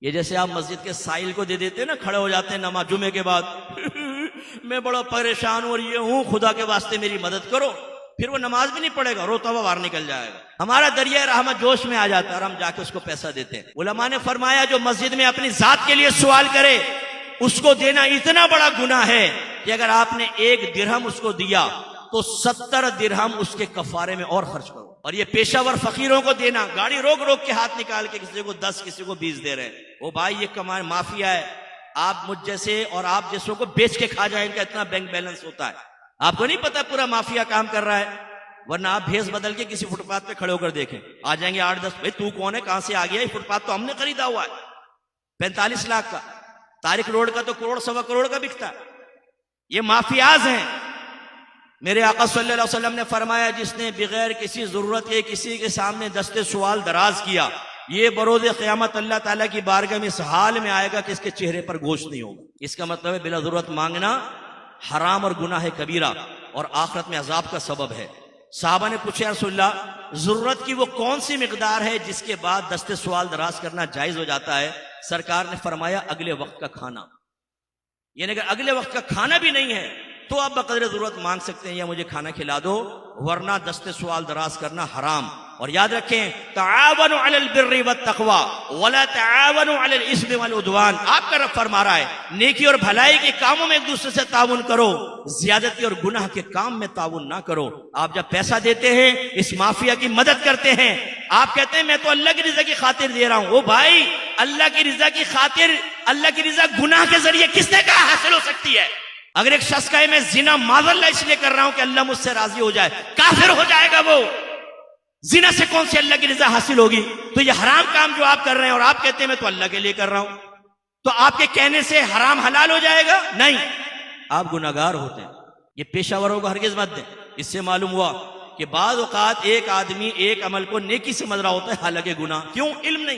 ये जैसे आप मस्जिद के साइल को दे देते हैं ना, खड़े हो जाते हैं नमाज जुमे के बाद मैं बड़ा परेशान हो रही हूं, खुदा के वास्ते मेरी मदद करो, फिर वो नमाज भी नहीं पढ़ेगा, रोता हुआ बाहर निकल जाएगा। हमारा दरिया रहमत जोश में आ जाता है और हम जाके उसको पैसा देते हैं। उलमा ने फरमाया जो मस्जिद में अपनी जात के लिए सवाल करे उसको देना इतना बड़ा गुनाह है कि अगर आपने 1 दिरहम उसको दिया तो 70 दिरहम उसके कफारे में और खर्च करो। और ये पेशावर फकीरों को देना, गाड़ी रोक रोक के हाथ निकाल के किसी को 10 किसी को 20 दे रहे हैं, ओ भाई ये कमाए माफिया है। आप मुझ जैसे और आप जैसों को बेच के खा जाए, इनका इतना बैंक बैलेंस होता है, आपको नहीं पता पूरा माफिया काम कर रहा है। वरना आप भेस बदल के किसी फुटपाथ पे खड़े होकर देखें, आ जाएंगे 8-10, भाई तू कौन है, कहां से आ गया, ये फुटपाथ तो हमने खरीदा हुआ है 45 लाख का, तारिक रोड का तो करोड़ सवा करोड़ का बिकता है। ये माफियाज हैं। मेरे आका सल्लल्लाहु अलैहि वसल्लम ने फरमाया जिसने बगैर किसी जरूरत के किसी के सामने दस्ते सवाल दराज किया, ये बरोज क़यामत अल्लाह ताला की बारगाह में इस हाल में आएगा कि इसके चेहरे पर गोश्त नहीं होगा। इसका मतलब है बिला जरूरत मांगना हराम और गुनाह है कबीरा और आखिरत में अजाब का सबब है। साहबा ने पूछा या रसूलल्लाह, जरूरत की वो कौन सी मिकदार है जिसके बाद दस्ते सवाल दराज करना जायज हो जाता है? सरकार ने फरमाया अगले वक्त का खाना। यानी अगर अगले वक्त का खाना भी नहीं है तो आप बकदर जरूरत मांग सकते हैं या मुझे खाना खिला दो, वरना दस्ते सवाल दराज करना हराम। और याद रखें, तावनु अलल बिर्रि वत तक़वा वला तावनु अलल इस्मि वल उद्वान। आपका रब फरमा रहा है नेकी और भलाई के कामों में एक दूसरे से ताउन करो, ज्यादती और गुनाह के काम में ताउन ना करो। आप जब पैसा देते हैं इस माफिया की मदद करते हैं, आप कहते हैं मैं तो अल्लाह की रिजा की खातिर दे रहा हूं। ओ भाई, अल्लाह की रिजा की खातिर, अल्लाह की रिजा गुनाह के जरिए किसने कहा हासिल हो सकती है? अगर एक शख्स कहे मैं जिना माज़अल्लाह इसलिए कर रहा हूं कि अल्लाह मुझसे राजी हो जाए, काफिर हो जाएगा वो। जिना से कौन सी अल्लाह की रिजा हासिल होगी? तो ये हराम काम जो आप कर रहे हैं और आप कहते हैं मैं तो अल्लाह के लिए कर रहा हूं, तो आपके कहने से हराम हलाल हो जाएगा? नहीं, आप गुनाहगार होते हैं। ये पेशावरों को हरगिज मत दें। इससे मालूम हुआ कि बाज़ औक़ात एक आदमी एक अमल को नेकी समझ रहा होता है, हालांकि गुनाह। क्यों? इल्म नहीं है।